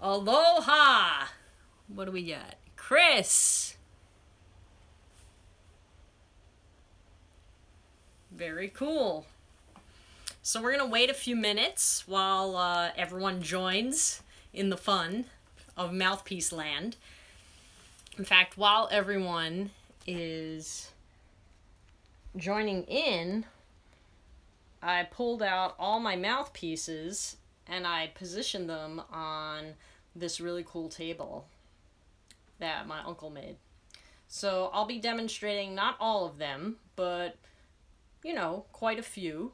Aloha! What do we got? Chris! Very cool. So we're going to wait a few minutes while everyone joins in the fun of Mouthpiece Land. In fact, while everyone is joining in, I pulled out all my mouthpieces and I positioned them on this really cool table that my uncle made. So I'll be demonstrating not all of them, but, you know, quite a few.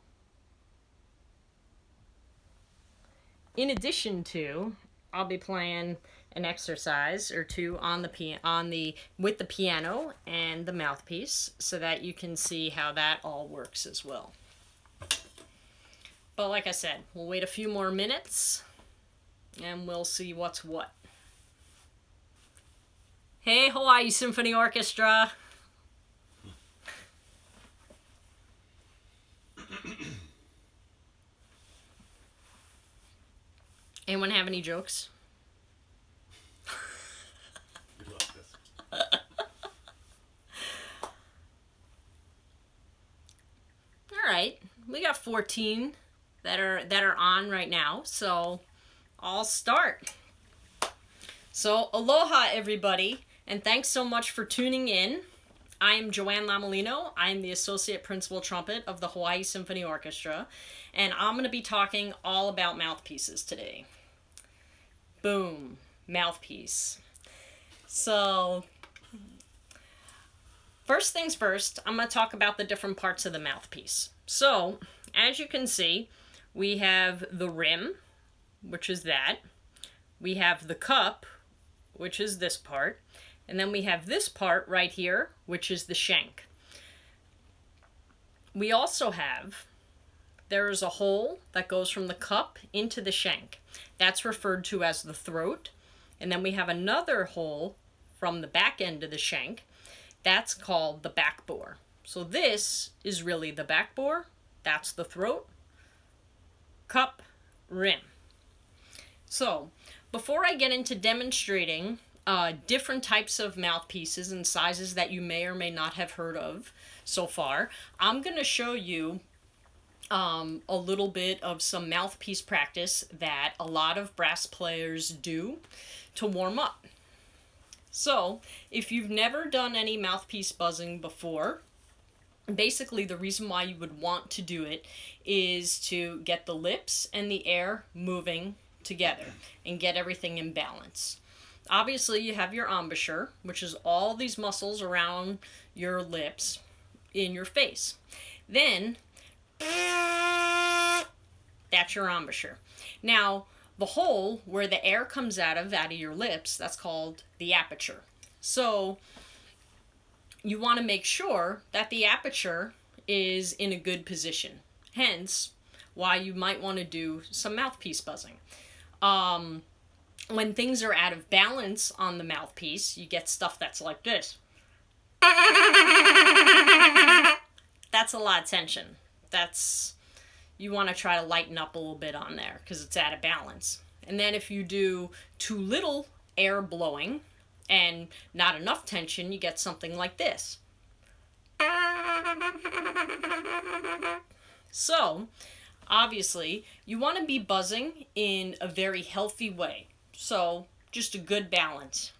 In addition to, I'll be playing an exercise or two on the with the piano and the mouthpiece so that you can see how that all works as well. But like I said, we'll wait a few more minutes and we'll see what's what. Hey, Hawaii Symphony Orchestra! Anyone have any jokes? Alright, we got 14 that are on right now, so I'll start. So aloha everybody, and thanks so much for tuning in. I am Joanne Lamolino. I am the Associate Principal Trumpet of the Hawaii Symphony Orchestra, and I'm going to be talking all about mouthpieces today. Boom, mouthpiece. So, first things first, I'm going to talk about the different parts of the mouthpiece. So, as you can see, we have the rim, which is that. We have the cup, which is this part. And then we have this part right here, which is the shank. We also have, there is a hole that goes from the cup into the shank. That's referred to as the throat. And then we have another hole from the back end of the shank. That's called the back bore. So this is really the back bore. That's the throat, cup, rim. So before I get into demonstrating different types of mouthpieces and sizes that you may or may not have heard of so far, I'm going to show you a little bit of some mouthpiece practice that a lot of brass players do to warm up. So, if you've never done any mouthpiece buzzing before, basically the reason why you would want to do it is to get the lips and the air moving together and get everything in balance. Obviously, you have your embouchure, which is all these muscles around your lips in your face. Then, that's your embouchure. Now, the hole where the air comes out of your lips, that's called the aperture. So, you want to make sure that the aperture is in a good position. Hence, why you might want to do some mouthpiece buzzing. When things are out of balance on the mouthpiece, you get stuff that's like this. That's a lot of tension. You want to try to lighten up a little bit on there because it's out of balance. And then if you do too little air blowing and not enough tension, you get something like this. So, obviously, you want to be buzzing in a very healthy way. So, just a good balance.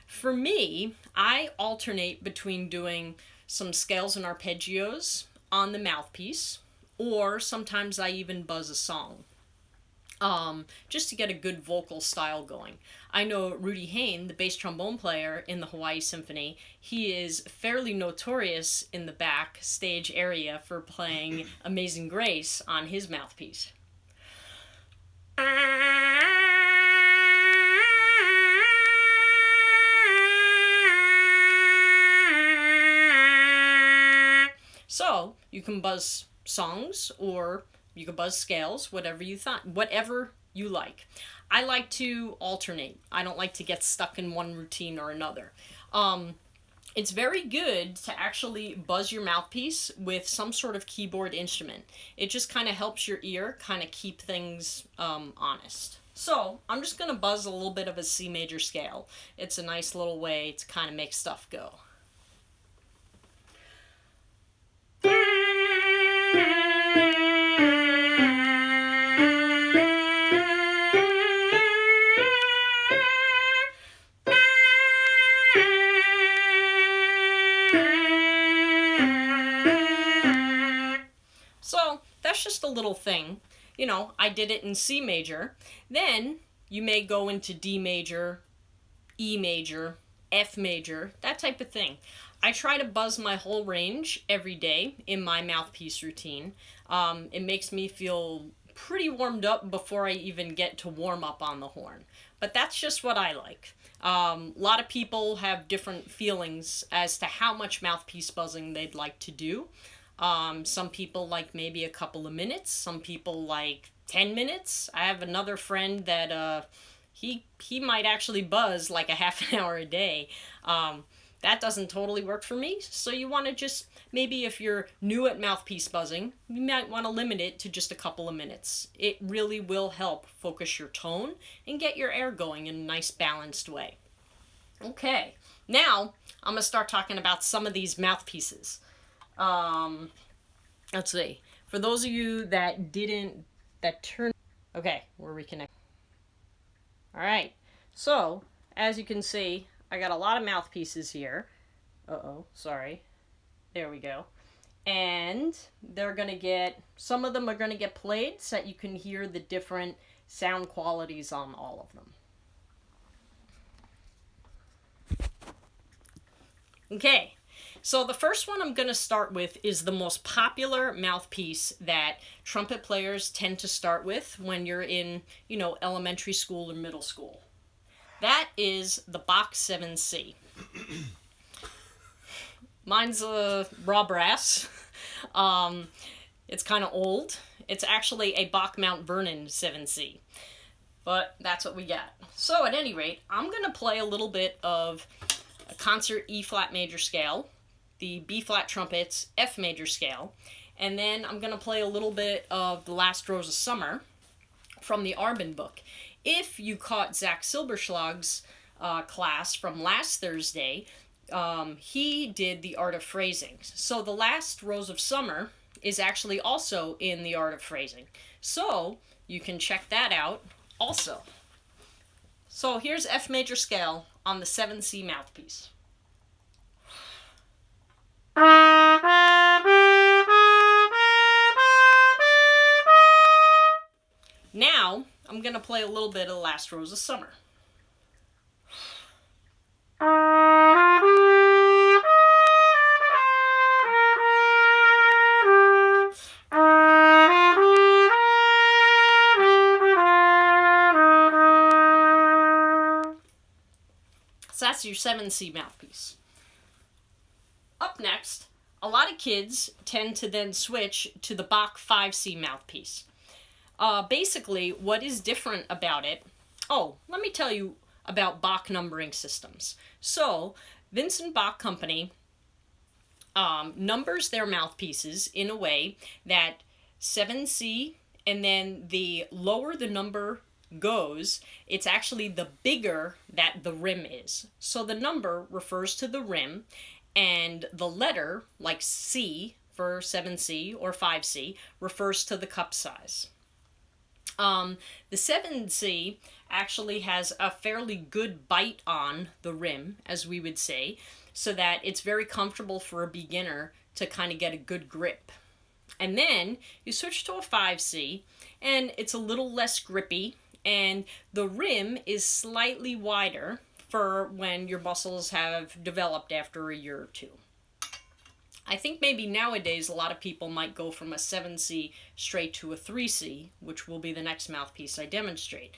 For me, I alternate between doing some scales and arpeggios on the mouthpiece, or sometimes I even buzz a song, just to get a good vocal style going. I know Rudy Hain, the bass trombone player in the Hawaii Symphony, he is fairly notorious in the backstage area for playing Amazing Grace on his mouthpiece. So, you can buzz songs or you can buzz scales, whatever you like. I like to alternate. I don't like to get stuck in one routine or another. It's very good to actually buzz your mouthpiece with some sort of keyboard instrument. It just kind of helps your ear kind of keep things honest. So I'm just going to buzz a little bit of a C major scale. It's a nice little way to kind of make stuff go. So that's just a little thing. You know, I did it in C major. Then you may go into D major, E major, F major, that type of thing. I try to buzz my whole range every day in my mouthpiece routine. It makes me feel pretty warmed up before I even get to warm up on the horn. But that's just what I like. A lot of people have different feelings as to how much mouthpiece buzzing they'd like to do. Some people like maybe a couple of minutes. Some people like 10 minutes. I have another friend that he might actually buzz like a half an hour a day. That doesn't totally work for me. So you want to just, maybe if you're new at mouthpiece buzzing, you might want to limit it to just a couple of minutes. It really will help focus your tone and get your air going in a nice balanced way. Okay, now I'm going to start talking about some of these mouthpieces. Let's see. For those of you that okay, we're reconnected. All right. So, as you can see, I got a lot of mouthpieces here. Sorry. There we go. And they're going to get, some of them are going to get played so that you can hear the different sound qualities on all of them. Okay. So the first one I'm going to start with is the most popular mouthpiece that trumpet players tend to start with when you're in, you know, elementary school or middle school. That is the Bach 7C. Mine's a raw brass. It's kind of old. It's actually a Bach Mount Vernon 7C. But that's what we got. So at any rate, I'm going to play a little bit of a concert E flat major scale, the B flat trumpets F major scale, and then I'm going to play a little bit of The Last Rose of Summer from the Arbin book. If you caught Zach Silberschlag's class from last Thursday, he did The Art of Phrasing. So The Last Rose of Summer is actually also in The Art of Phrasing. So you can check that out also. So here's F major scale on the 7C mouthpiece. Now, I'm going to play a little bit of The Last Rose of Summer. So that's your 7C mouthpiece. Up next, a lot of kids tend to then switch to the Bach 5C mouthpiece. Basically, what is different about it... Oh, let me tell you about Bach numbering systems. So, Vincent Bach Company numbers their mouthpieces in a way that 7C, and then the lower the number goes, it's actually the bigger that the rim is. So the number refers to the rim, and the letter, like C for 7C or 5C, refers to the cup size. The 7C actually has a fairly good bite on the rim, as we would say, so that it's very comfortable for a beginner to kind of get a good grip. And then you switch to a 5C, and it's a little less grippy, and the rim is slightly wider for when your muscles have developed after a year or two. I think maybe nowadays a lot of people might go from a 7C straight to a 3C, which will be the next mouthpiece I demonstrate.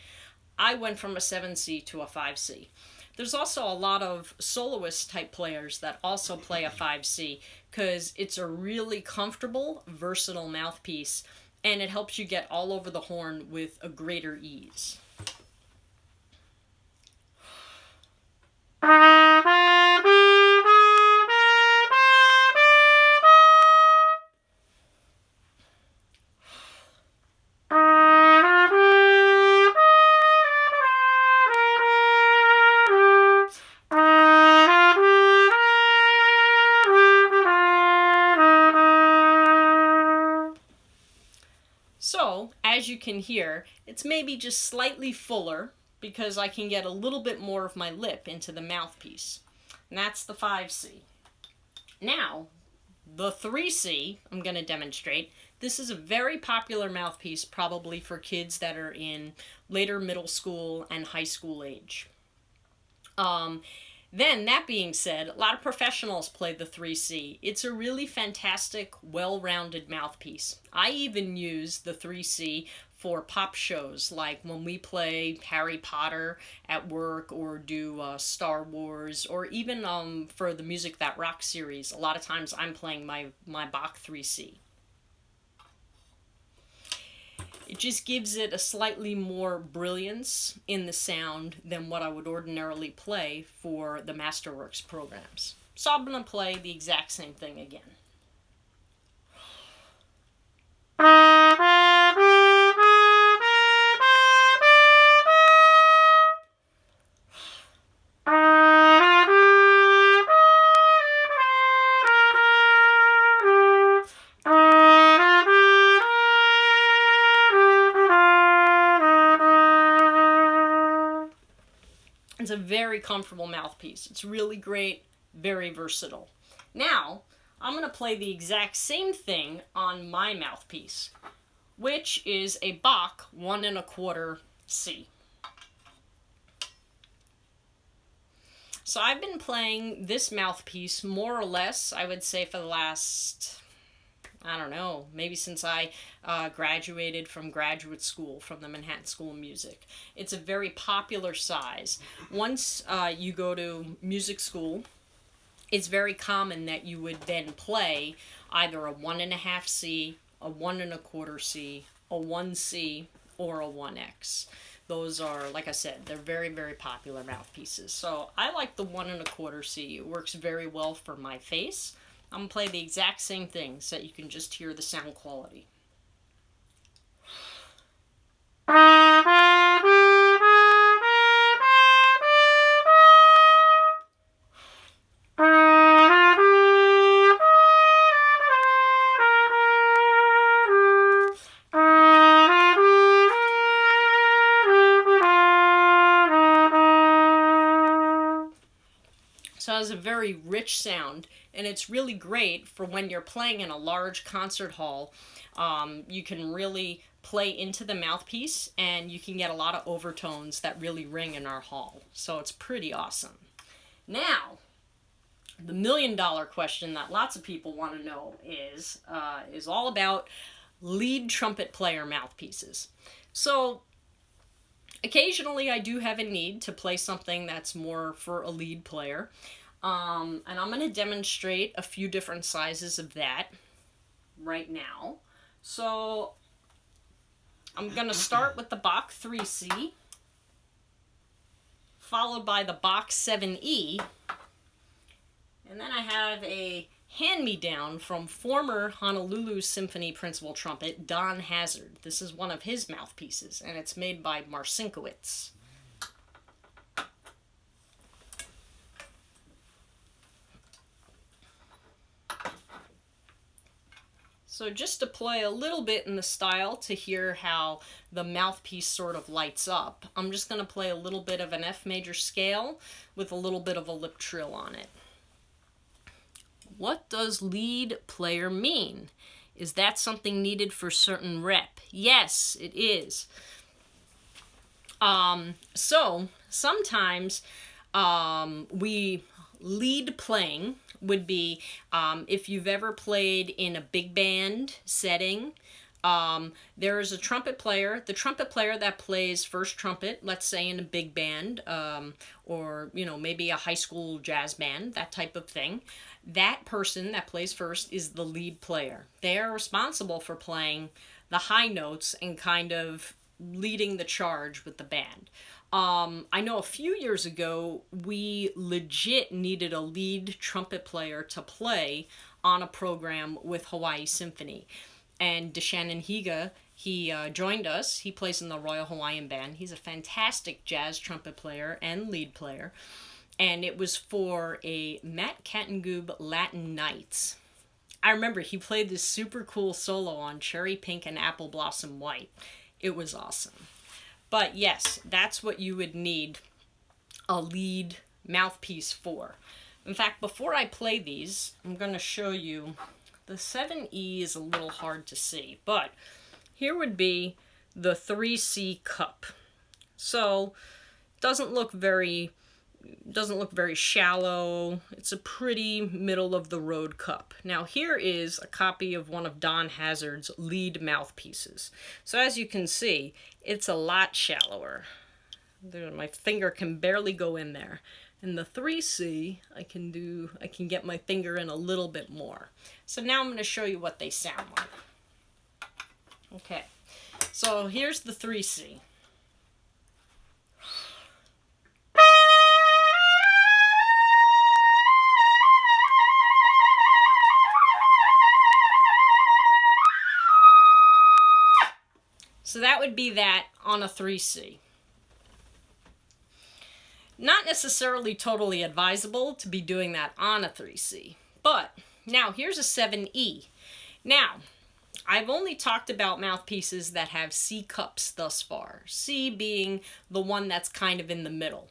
I went from a 7C to a 5C. There's also a lot of soloist type players that also play a 5C because it's a really comfortable, versatile mouthpiece, and it helps you get all over the horn with a greater ease. as you can hear, it's maybe just slightly fuller because I can get a little bit more of my lip into the mouthpiece. And that's the 5C. Now, the 3C I'm going to demonstrate. This is a very popular mouthpiece, probably for kids that are in later middle school and high school age. Then, that being said, a lot of professionals play the 3C. It's a really fantastic, well-rounded mouthpiece. I even use the 3C for pop shows, like when we play Harry Potter at work or do Star Wars, or even for the Music That Rock series. A lot of times I'm playing my Bach 3C. It just gives it a slightly more brilliance in the sound than what I would ordinarily play for the Masterworks programs. So I'm going to play the exact same thing again. It's a very comfortable mouthpiece. It's really great, very versatile. Now, I'm going to play the exact same thing on my mouthpiece, which is a Bach 1 1/4 C. So I've been playing this mouthpiece more or less, I would say, for the last, I don't know, maybe since I graduated from graduate school, from the Manhattan School of Music. It's a very popular size. Once you go to music school, it's very common that you would then play either a 1 1/2 C, a 1 1/4 C, a 1C, or a 1X. Those are, like I said, they're very, very popular mouthpieces. So I like the 1 1/4 C. It works very well for my face. I'm going to play the exact same thing so that you can just hear the sound quality. So it has a very rich sound, and it's really great for when you're playing in a large concert hall. You can really play into the mouthpiece, and you can get a lot of overtones that really ring in our hall. So it's pretty awesome. Now, the million-dollar question that lots of people want to know is all about lead trumpet player mouthpieces. So occasionally I do have a need to play something that's more for a lead player. And I'm going to demonstrate a few different sizes of that right now. So I'm going to start with the Bach 3C, followed by the Bach 7E, and then I have a hand-me-down from former Honolulu Symphony principal trumpet, Don Hazard. This is one of his mouthpieces, and it's made by Marcinkiewicz. So just to play a little bit in the style to hear how the mouthpiece sort of lights up, I'm just going to play a little bit of an F major scale with a little bit of a lip trill on it. What does lead player mean? Is that something needed for certain rep? Yes, it is. So sometimes we lead playing would be if you've ever played in a big band setting. There is a trumpet player, the trumpet player that plays first trumpet, let's say in a big band, or maybe a high school jazz band, that type of thing. That person that plays first is the lead player. They are responsible for playing the high notes and kind of leading the charge with the band. I know a few years ago, we legit needed a lead trumpet player to play on a program with Hawaii Symphony. And DeShannon Higa, he joined us. He plays in the Royal Hawaiian Band. He's a fantastic jazz trumpet player and lead player. And it was for a Matt Kattengub Latin Nights. I remember he played this super cool solo on Cherry Pink and Apple Blossom White. It was awesome. But yes, that's what you would need a lead mouthpiece for. In fact, before I play these, I'm going to show you. The 7E is a little hard to see, but here would be the 3C cup. So, doesn't look very shallow. It's a pretty middle of the road cup. Now here is a copy of one of Don Hazard's lead mouthpieces. So as you can see, it's a lot shallower. My finger can barely go in there. And the 3C, I can get my finger in a little bit more. So now I'm going to show you what they sound like. Okay, so here's the 3C. So that would be that on a 3C. Not necessarily totally advisable to be doing that on a 3C. But now here's a 7E. Now, I've only talked about mouthpieces that have C cups thus far. C being the one that's kind of in the middle.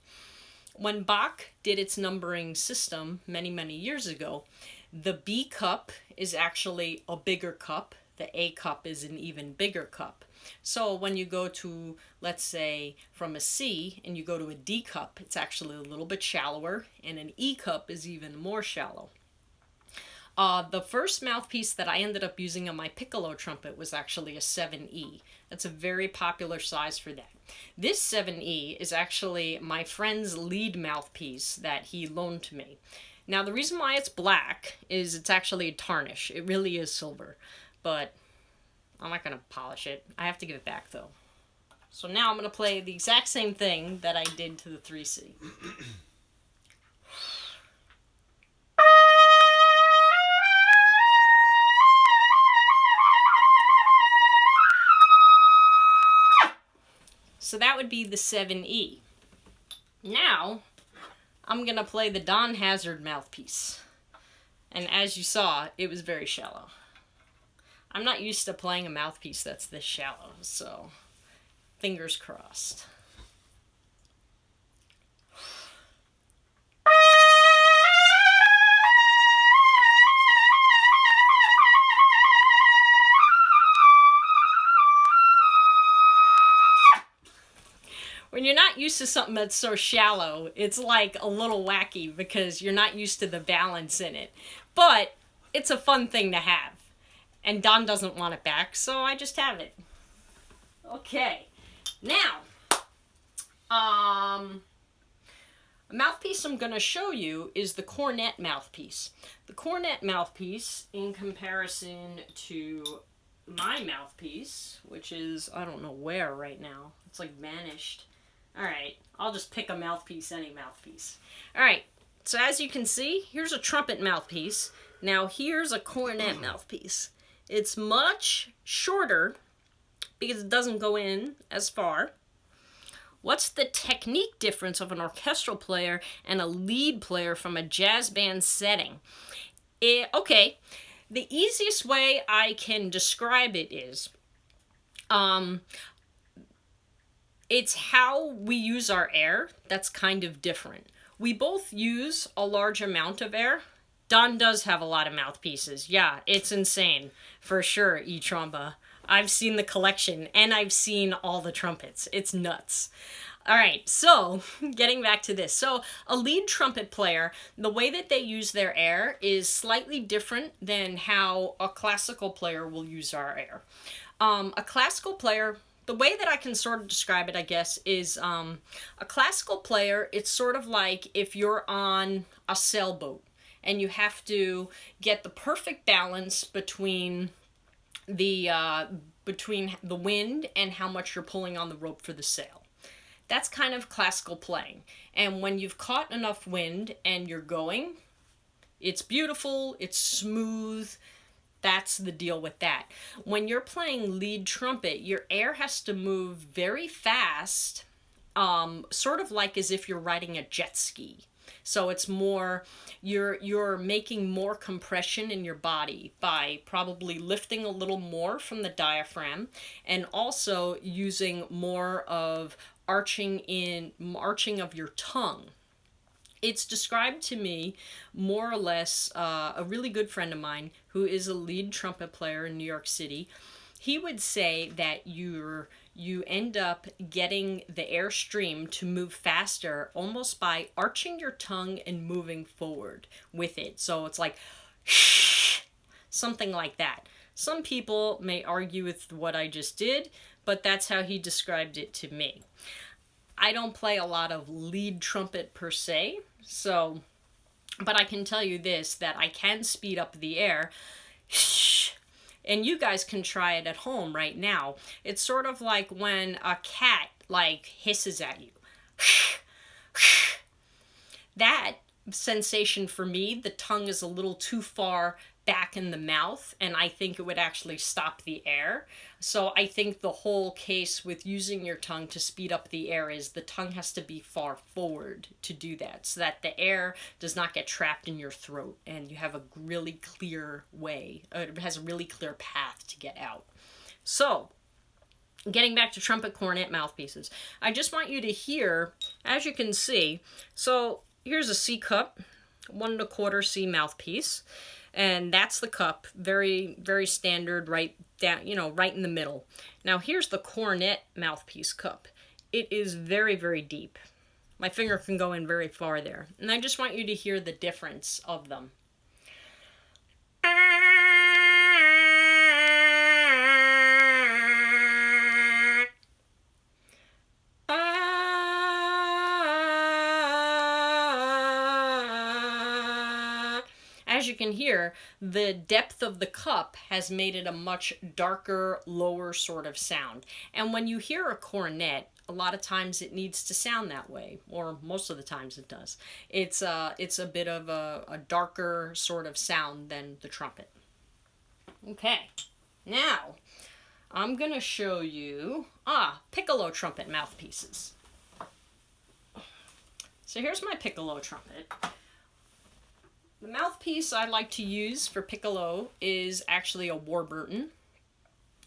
When Bach did its numbering system many, many years ago, the B cup is actually a bigger cup. The A cup is an even bigger cup. So when you go to, let's say, from a C and you go to a D cup, it's actually a little bit shallower, and an E cup is even more shallow. The first mouthpiece that I ended up using on my piccolo trumpet was actually a 7E. That's a very popular size for that. This 7E is actually my friend's lead mouthpiece that he loaned to me. Now the reason why it's black is it's actually a tarnish. It really is silver, but I'm not going to polish it. I have to give it back, though. So now I'm going to play the exact same thing that I did to the 3C. So that would be the 7E. Now, I'm going to play the Don Hazard mouthpiece. And as you saw, it was very shallow. I'm not used to playing a mouthpiece that's this shallow, so fingers crossed. When you're not used to something that's so shallow, it's like a little wacky because you're not used to the balance in it. But it's a fun thing to have. And Don doesn't want it back, so I just have it. Okay. Now, a mouthpiece I'm going to show you is the cornet mouthpiece. The cornet mouthpiece, in comparison to my mouthpiece, which is, I don't know where right now. It's like vanished. Alright, I'll just pick a mouthpiece, any mouthpiece. Alright, so as you can see, here's a trumpet mouthpiece. Now here's a cornet mouthpiece. It's much shorter because it doesn't go in as far. What's the technique difference of an orchestral player and a lead player from a jazz band setting? Okay, the easiest way I can describe it is, it's how we use our air that's kind of different. We both use a large amount of air. Don does have a lot of mouthpieces. Yeah, it's insane. For sure, E-Tromba. I've seen the collection, and I've seen all the trumpets. It's nuts. Alright, so, getting back to this. So, a lead trumpet player, the way that they use their air is slightly different than how a classical player will use our air. A classical player, the way that I can sort of describe it, I guess, is a classical player, it's sort of like if you're on a sailboat. And you have to get the perfect balance between the wind and how much you're pulling on the rope for the sail. That's kind of classical playing. And when you've caught enough wind and you're going, it's beautiful, it's smooth. That's the deal with that. When you're playing lead trumpet, your air has to move very fast, sort of like as if you're riding a jet ski. So it's more, you're making more compression in your body by probably lifting a little more from the diaphragm, and also using more of arching of your tongue. It's described to me more or less, a really good friend of mine who is a lead trumpet player in New York City. He would say that you end up getting the airstream to move faster almost by arching your tongue and moving forward with it. So it's like something like that. Some people may argue with what I just did, but that's how he described it to me. I don't play a lot of lead trumpet per se, so, but I can tell you this, that I can speed up the air, and you guys can try it at home right now. It's sort of like when a cat, like, hisses at you. That sensation for me, the tongue is a little too far back in the mouth, and I think it would actually stop the air. So I think the whole case with using your tongue to speed up the air is the tongue has to be far forward to do that, so that the air does not get trapped in your throat and you have a really clear way, it has a really clear path to get out. So, getting back to trumpet, cornet, mouthpieces, I just want you to hear, as you can see, so here's a C cup, 1 1/4 C mouthpiece. And that's the cup, very, very standard, right down, right in the middle. Now here's the cornet mouthpiece cup. It is very, very deep. My finger can go in very far there. And I just want you to hear the difference of them. As you can hear, the depth of the cup has made it a much darker, lower sort of sound. And when you hear a cornet, a lot of times it needs to sound that way, or most of the times it does. It's a bit of a darker sort of sound than the trumpet. Okay, now I'm going to show you piccolo trumpet mouthpieces. So here's my piccolo trumpet. The mouthpiece I like to use for piccolo is actually a Warburton,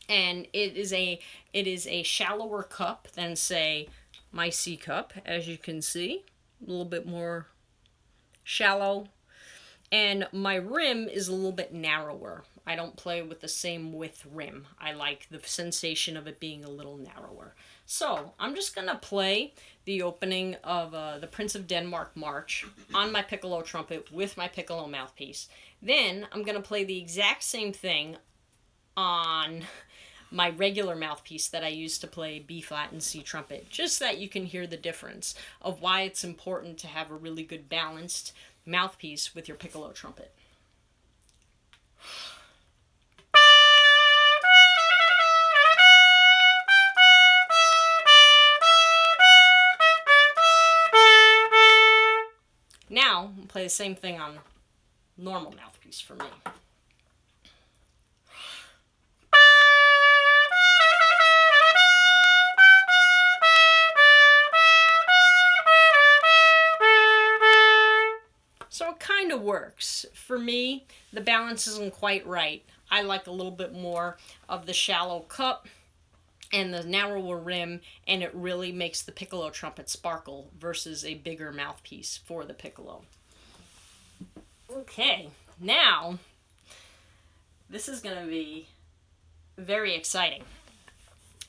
and it is a shallower cup than, say, my C cup, as you can see, a little bit more shallow, and my rim is a little bit narrower. I don't play with the same width rim. I like the sensation of it being a little narrower. So I'm just going to play the opening of the Prince of Denmark March on my piccolo trumpet with my piccolo mouthpiece. Then I'm going to play the exact same thing on my regular mouthpiece that I use to play B flat and C trumpet, just so that you can hear the difference of why it's important to have a really good balanced mouthpiece with your piccolo trumpet. Now, I'll play the same thing on normal mouthpiece for me. So it kind of works. For me, the balance isn't quite right. I like a little bit more of the shallow cup and the narrower rim, and it really makes the piccolo trumpet sparkle versus a bigger mouthpiece for the piccolo. Okay, now this is going to be very exciting.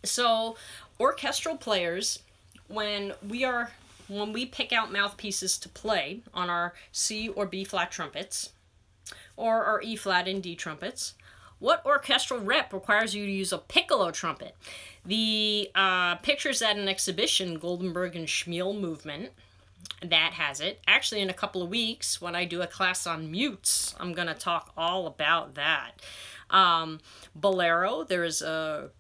So orchestral players, when we pick out mouthpieces to play on our C or B flat trumpets, or our E flat and D trumpets, what orchestral rep requires you to use a piccolo trumpet? The pictures at an exhibition, Goldenberg and Schmiel movement, that has it. Actually, in a couple of weeks, when I do a class on mutes, I'm going to talk all about that. Bolero, there's a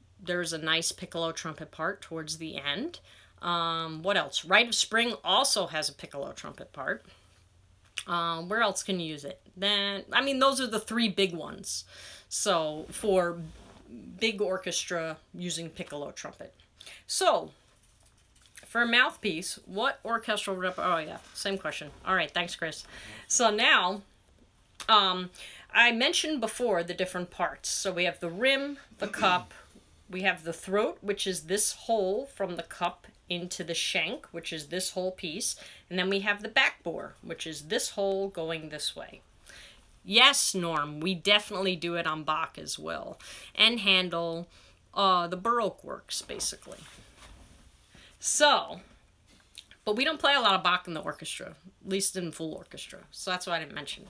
nice piccolo trumpet part towards the end. What else? Rite of Spring also has a piccolo trumpet part. Where else can you use it? Then, I mean, those are the three big ones. So, for big orchestra using piccolo trumpet. So, For a mouthpiece, what orchestral oh yeah, same question. All right, thanks, Chris. So now, I mentioned before the different parts. So we have the rim, the cup, we have the throat, which is this hole from the cup into the shank, which is this whole piece, and then we have the backbore, which is this hole going this way. Yes, Norm, we definitely do it on Bach as well. And Handel, the Baroque works, basically. So, but we don't play a lot of Bach in the orchestra, at least in full orchestra, so that's why I didn't mention it.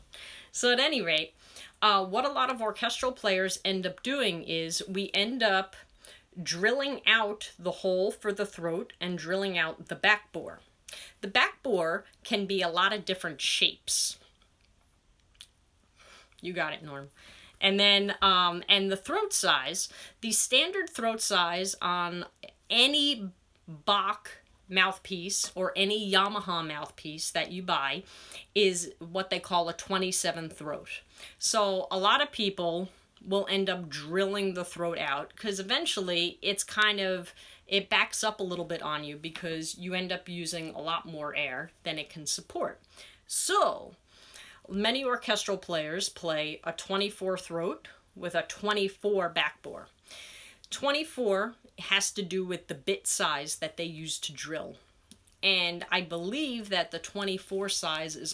So at any rate, what a lot of orchestral players end up doing is we end up drilling out the hole for the throat and drilling out the backbore. The backbore can be a lot of different shapes. You got it, Norm. And then, and the throat size, the standard throat size on any Bach mouthpiece or any Yamaha mouthpiece that you buy is what they call a 27 throat. So a lot of people will end up drilling the throat out because eventually it's kind of, it backs up a little bit on you because you end up using a lot more air than it can support. So many orchestral players play a 24 throat with a 24 backbore. 24 has to do with the bit size that they use to drill. And I believe that the 24 size was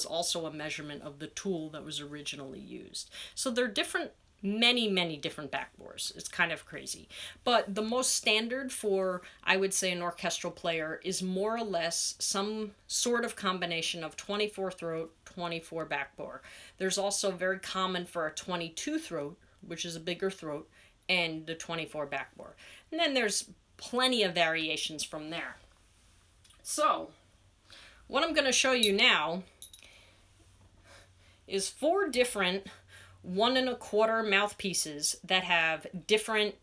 also a measurement of the tool that was originally used. So they're different, many different backbores. It's kind of crazy. But the most standard for, I would say, an orchestral player is more or less some sort of combination of 24 throat, 24 backbore. There's also very common for a 22 throat, which is a bigger throat, and the 24 backbore. And then there's plenty of variations from there. So, what I'm going to show you now is 4 different 1 1/4 mouthpieces that have different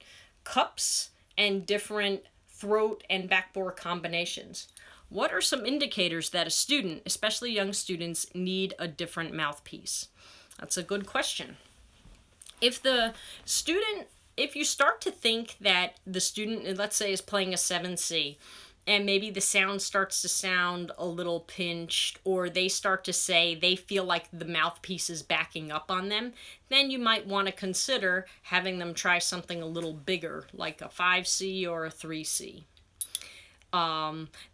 cups and different throat and backbore combinations. What are some indicators that a student, especially young students, need a different mouthpiece? That's a good question. If you start to think that the student, let's say, is playing a 7C, and maybe the sound starts to sound a little pinched, or they start to say they feel like the mouthpiece is backing up on them, then you might want to consider having them try something a little bigger, like a 5C or a 3C.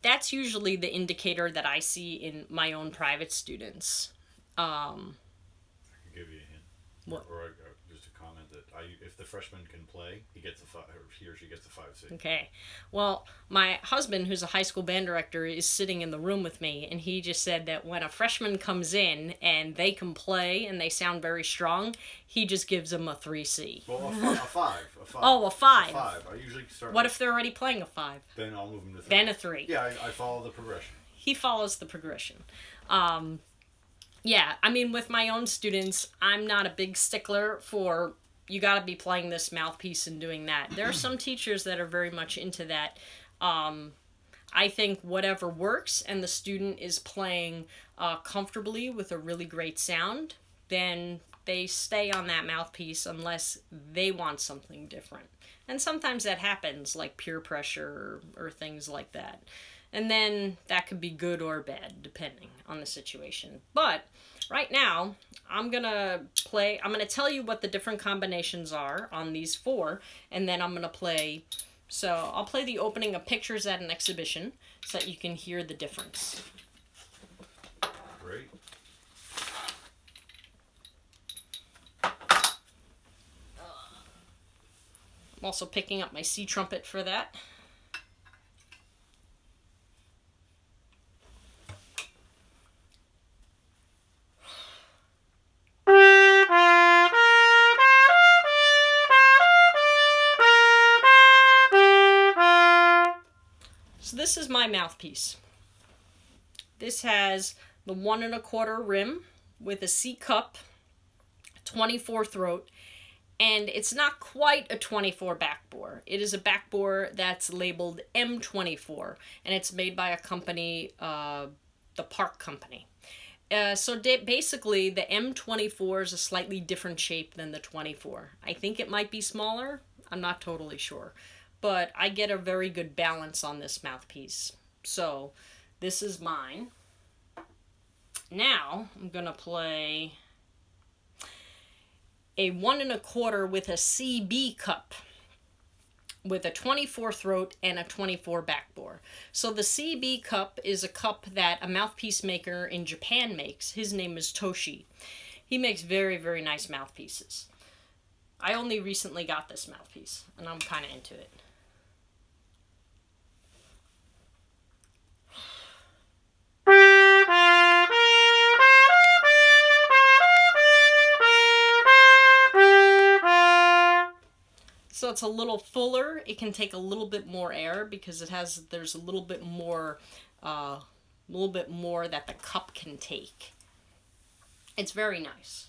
That's usually the indicator that I see in my own private students. I can give you a hint. What? Or just a comment that if the freshman can play, he or she gets a 5C. Okay. Well, my husband, who's a high school band director, is sitting in the room with me, and he just said that when a freshman comes in and they can play and they sound very strong, he just gives them a 3C. Well, a 5. Oh, a 5. A 5. I usually start. What if they're already playing a 5? Then I'll move them to 3. Then a 3. Yeah, I follow the progression. He follows the progression. Yeah, I mean, with my own students, I'm not a big stickler for you got to be playing this mouthpiece and doing that. There are some teachers that are very much into that. I think whatever works and the student is playing comfortably with a really great sound, then they stay on that mouthpiece unless they want something different. And sometimes that happens, like peer pressure or things like that. And then that could be good or bad, depending on the situation. But right now, I'm going to tell you what the different combinations are on these 4, and then I'm going to play, so I'll play the opening of Pictures at an Exhibition so that you can hear the difference. Great. I'm also picking up my C trumpet for that. So this is my mouthpiece. This has the 1 1/4 rim with a C cup, 24 throat, and it's not quite a 24 backbore. It is a backbore that's labeled M24, and it's made by a company, the Park Company. So basically, the M24 is a slightly different shape than the 24. I think it might be smaller. I'm not totally sure. but I get a very good balance on this mouthpiece. So this is mine. Now I'm gonna play a 1 1/4 with a CB cup, with a 24 throat and a 24 backbore. So the CB cup is a cup that a mouthpiece maker in Japan makes. His name is Toshi. He makes very, very nice mouthpieces. I only recently got this mouthpiece, and I'm kind of into it. So it's a little fuller. It can take a little bit more air because there's a little bit more that the cup can take. It's very nice.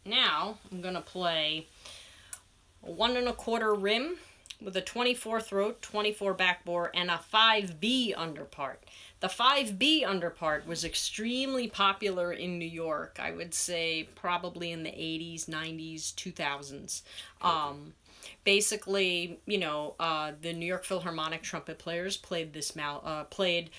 Now I'm gonna play a 1 1/4 rim with a 24 throat, 24 backbore, and a 5B underpart. The 5B underpart was extremely popular in New York. I would say probably in the 80s, 90s, 2000s. Basically, the New York Philharmonic trumpet players played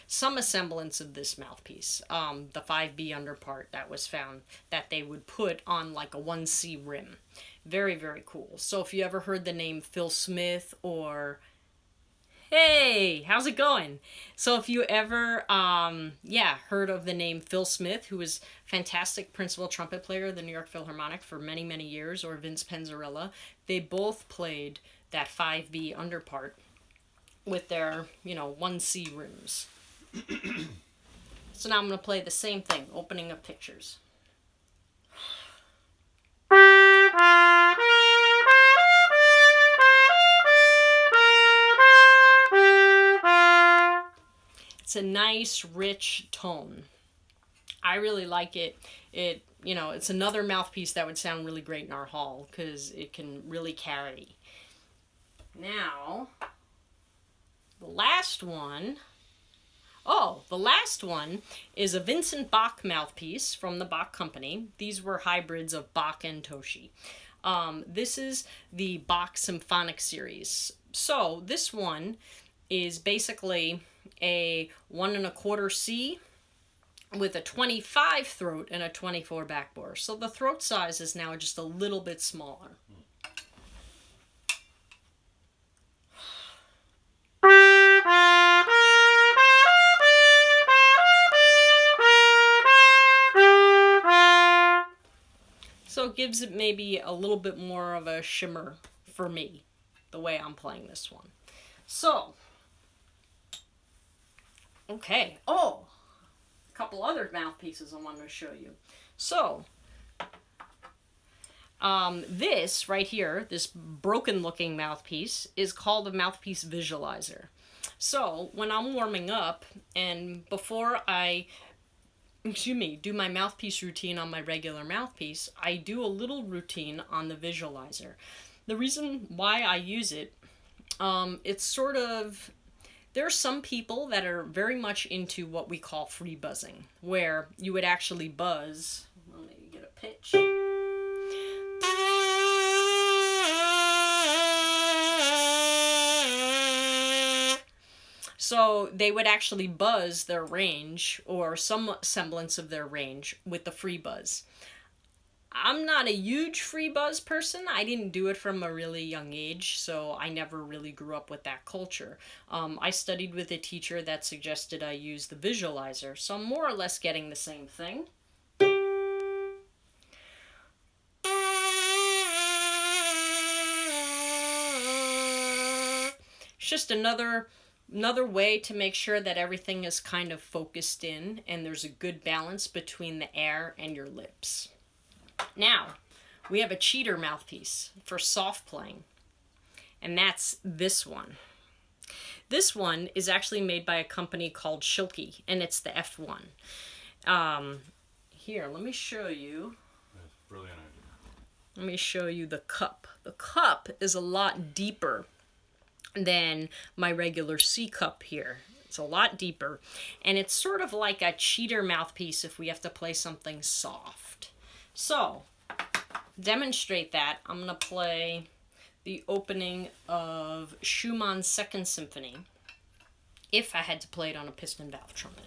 some semblance of this mouthpiece. The 5B underpart that was found that they would put on like a 1C rim. Very, very cool. So if you ever heard the name Phil Smith or hey, how's it going? So if you ever, heard of the name Phil Smith, who was fantastic principal trumpet player of the New York Philharmonic for many, many years, or Vince Penzarella, they both played that 5B underpart with their, 1C rims. So now I'm going to play the same thing, opening up pictures. It's a nice, rich tone. I really like it. It's another mouthpiece that would sound really great in our hall because it can really carry. Now, the last one is a Vincent Bach mouthpiece from the Bach Company. These were hybrids of Bach and Toshi. This is the Bach Symphonic series. So this one is basically a 1 1/4 C with a 25 throat and a 24 backbore. So the throat size is now just a little bit smaller. So it gives it maybe a little bit more of a shimmer for me, the way I'm playing this one. So, okay. Oh, a couple other mouthpieces I wanted to show you. So, this right here, this broken looking mouthpiece, is called a mouthpiece visualizer. So, when I'm warming up and before I do my mouthpiece routine on my regular mouthpiece, I do a little routine on the visualizer. The reason why I use it, it's sort of, there are some people that are very much into what we call free buzzing, where you would actually buzz. Let me get a pitch. So they would actually buzz their range or some semblance of their range with the free buzz. I'm not a huge free buzz person. I didn't do it from a really young age, so I never really grew up with that culture. I studied with a teacher that suggested I use the visualizer, so I'm more or less getting the same thing. It's just another way to make sure that everything is kind of focused in and there's a good balance between the air and your lips. Now, we have a cheater mouthpiece for soft playing, and that's this one. This one is actually made by a company called Schilke, and it's the F1. Here, let me show you. That's a brilliant idea. Let me show you the cup. The cup is a lot deeper than my regular C cup here. It's a lot deeper, and it's sort of like a cheater mouthpiece if we have to play something soft. So, demonstrate that, I'm going to play the opening of Schumann's Second Symphony if I had to play it on a piston valve trumpet.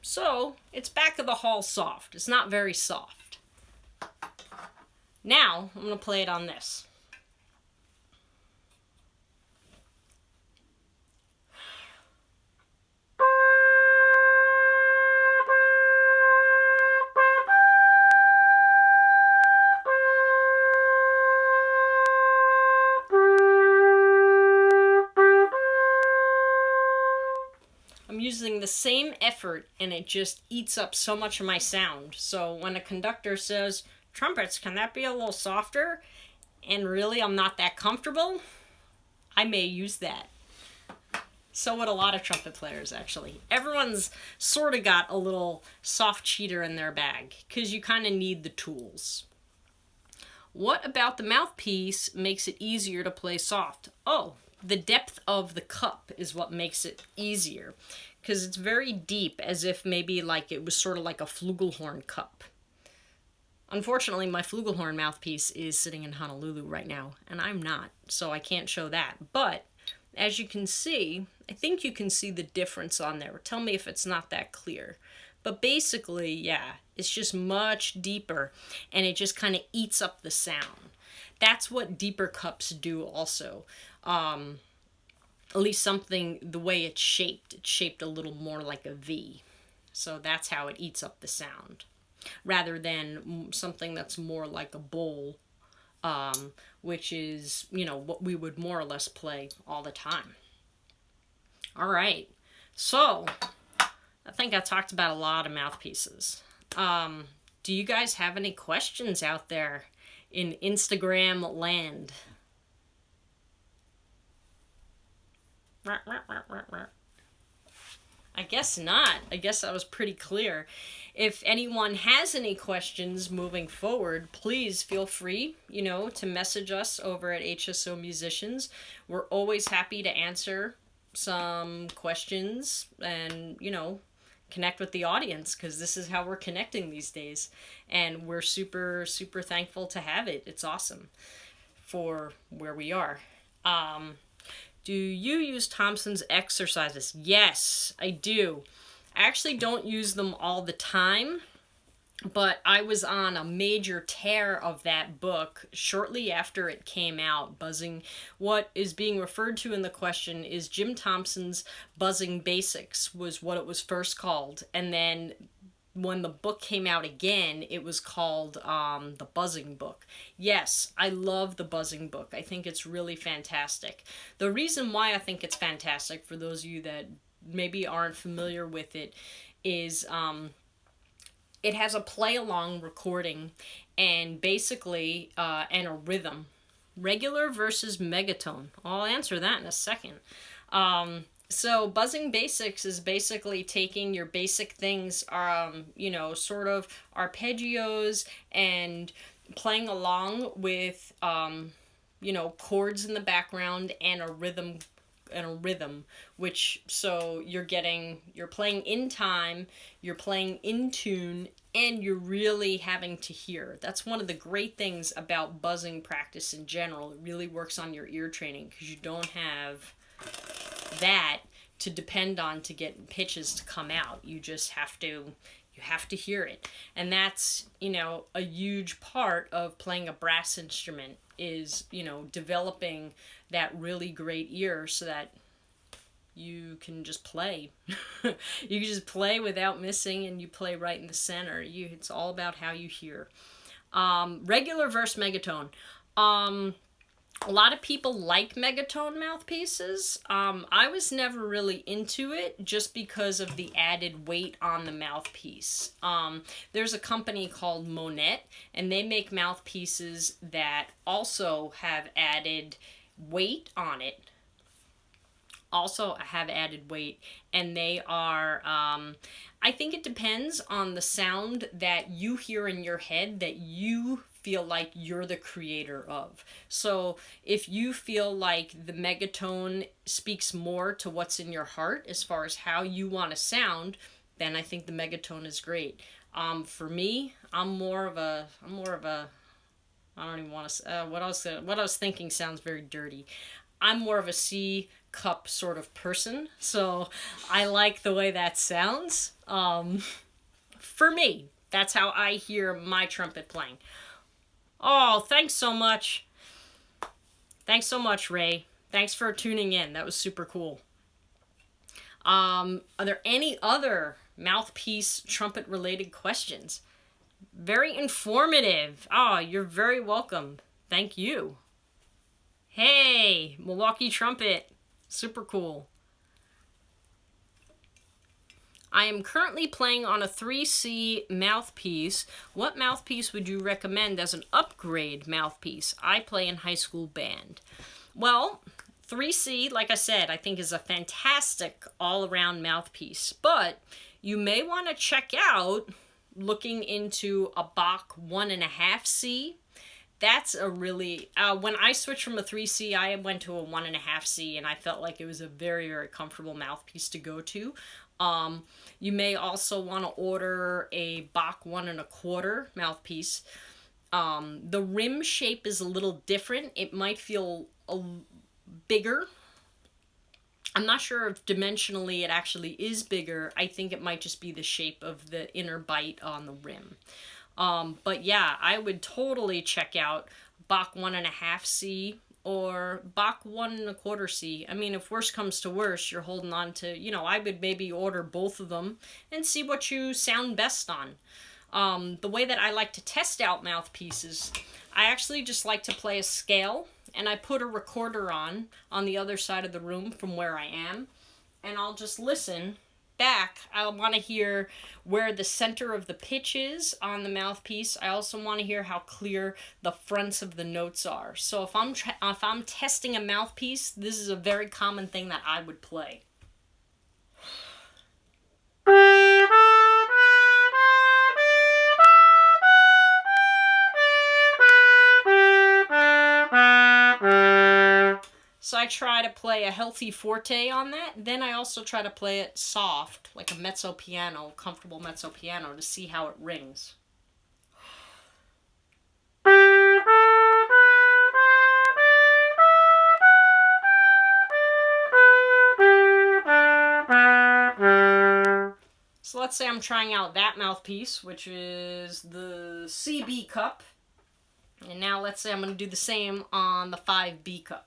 So, it's back of the hall soft. It's not very soft. Now, I'm going to play it on this. I'm using the same effort and it just eats up so much of my sound. So when a conductor says, "Trumpets, can that be a little softer?" and really I'm not that comfortable, I may use that. So would a lot of trumpet players, actually. Everyone's sort of got a little soft cheater in their bag because you kind of need the tools. What about the mouthpiece makes it easier to play soft? Oh, the depth of the cup is what makes it easier, because it's very deep, as if maybe like it was sort of like a flugelhorn cup. Unfortunately, my flugelhorn mouthpiece is sitting in Honolulu right now, and I'm not, so I can't show that. But as you can see, I think you can see the difference on there. Tell me if it's not that clear. But basically, yeah, it's just much deeper, and it just kind of eats up the sound. That's what deeper cups do also. At least something, the way it's shaped a little more like a V. So that's how it eats up the sound. Rather than something that's more like a bowl, which is, you know, what we would more or less play all the time. All right. So, I think I talked about a lot of mouthpieces. Do you guys have any questions out there in Instagram land? I guess not. I guess that was pretty clear. If anyone has any questions moving forward, please feel free, to message us over at HSO Musicians. We're always happy to answer some questions and, connect with the audience, because this is how we're connecting these days. And we're super, super thankful to have it. It's awesome for where we are. Do you use Thompson's exercises? Yes, I do. I actually don't use them all the time, but I was on a major tear of that book shortly after it came out. Buzzing, what is being referred to in the question is Jim Thompson's Buzzing Basics was what it was first called. And then when the book came out again, it was called The Buzzing Book. Yes, I love The Buzzing Book. I think it's really fantastic. The reason why I think it's fantastic, for those of you that maybe aren't familiar with it, is it has a play-along recording and basically and a rhythm. Regular versus megatone. I'll answer that in a second. So Buzzing Basics is basically taking your basic things, sort of arpeggios and playing along with, chords in the background and a rhythm, which, so you're playing in time, you're playing in tune, and you're really having to hear. That's one of the great things about buzzing practice in general. It really works on your ear training, because you don't have that to depend on to get pitches to come out. You just have to hear it. And that's, a huge part of playing a brass instrument is, developing that really great ear so that you can just play. You can just play without missing, and you play right in the center. It's all about how you hear. Regular versus megatone. A lot of people like megatone mouthpieces. I was never really into it just because of the added weight on the mouthpiece. There's a company called Monet, and they make mouthpieces that also have added weight on it. also have added weight, and they are, I think it depends on the sound that you hear in your head that you feel like you're the creator of. So if you feel like the megatone speaks more to what's in your heart as far as how you want to sound, then I think the megatone is great. For me, I'm more of a I don't even want to. What I was thinking sounds very dirty. I'm more of a C cup sort of person, so I like the way that sounds. For me, that's how I hear my trumpet playing. Oh, thanks so much. Thanks so much, Ray. Thanks for tuning in. That was super cool. Are there any other mouthpiece trumpet related questions? Very informative. Oh, you're very welcome. Thank you. Hey, Milwaukee Trumpet. Super cool. I am currently playing on a 3C mouthpiece. What mouthpiece would you recommend as an upgrade mouthpiece? I play in high school band. Well, 3C, like I said, I think is a fantastic all-around mouthpiece. But you may want to check out looking into a Bach 1.5C. That's a really, when I switched from a 3C, I went to a 1.5C, and I felt like it was a very, very comfortable mouthpiece to go to. You may also want to order a Bach 1.25 mouthpiece. The rim shape is a little different. It might feel bigger. I'm not sure if dimensionally it actually is bigger. I think it might just be the shape of the inner bite on the rim. But yeah, I would totally check out Bach 1.5C or Bach 1.25C. I mean, if worse comes to worse, you're holding on to, I would maybe order both of them and see what you sound best on. The way that I like to test out mouthpieces, I actually just like to play a scale, and I put a recorder on the other side of the room from where I am, and I'll just listen back. I want to hear where the center of the pitch is on the mouthpiece. I also want to hear how clear the fronts of the notes are. So if I'm testing a mouthpiece, this is a very common thing that I would play. So I try to play a healthy forte on that. Then I also try to play it soft, like a mezzo piano, comfortable mezzo piano, to see how it rings. So let's say I'm trying out that mouthpiece, which is the CB cup. And now let's say I'm going to do the same on the 5B cup.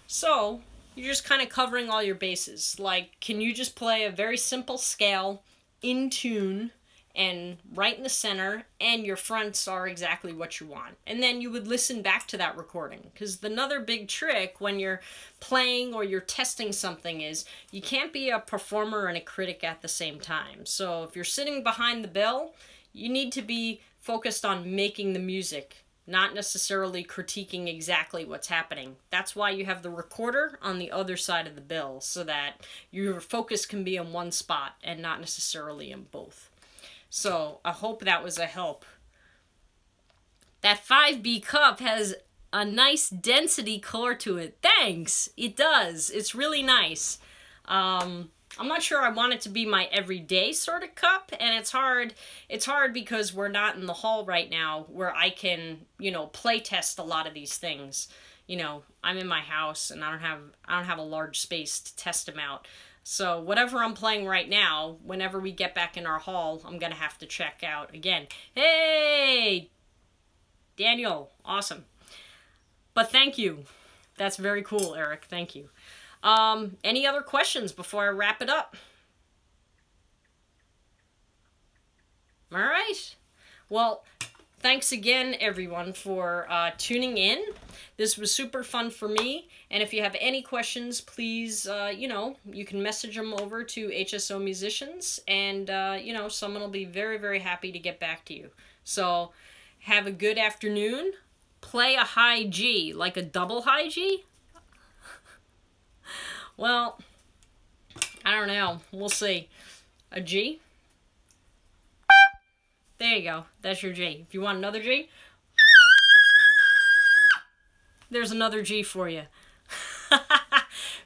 So, you're just kind of covering all your bases. Like, can you just play a very simple scale in tune and right in the center, and your fronts are exactly what you want? And then you would listen back to that recording. Because another big trick when you're playing or you're testing something is you can't be a performer and a critic at the same time. So if you're sitting behind the bell, you need to be focused on making the music, not necessarily critiquing exactly what's happening. That's why you have the recorder on the other side of the bill, so that your focus can be in one spot and not necessarily in both. So I hope that was a help. That 5B cup has a nice density color to it. Thanks! It does. It's really nice. I'm not sure I want it to be my everyday sort of cup, and it's hard because we're not in the hall right now where I can, play test a lot of these things. I'm in my house and I don't have a large space to test them out. So whatever I'm playing right now, whenever we get back in our hall, I'm going to have to check out again. Hey! Daniel, awesome. But thank you. That's very cool, Eric. Thank you. Any other questions before I wrap it up? All right. Well, thanks again, everyone, for tuning in. This was super fun for me. And if you have any questions, please, you can message them over to HSO Musicians. And, someone will be very, very happy to get back to you. So have a good afternoon. Play a high G, like a double high G? Well, I don't know. We'll see. A G? There you go. That's your G. If you want another G, there's another G for you.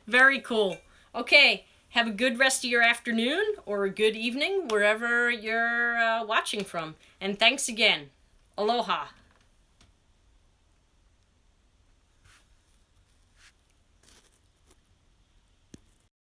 Very cool. Okay, have a good rest of your afternoon or a good evening wherever you're watching from. And thanks again. Aloha.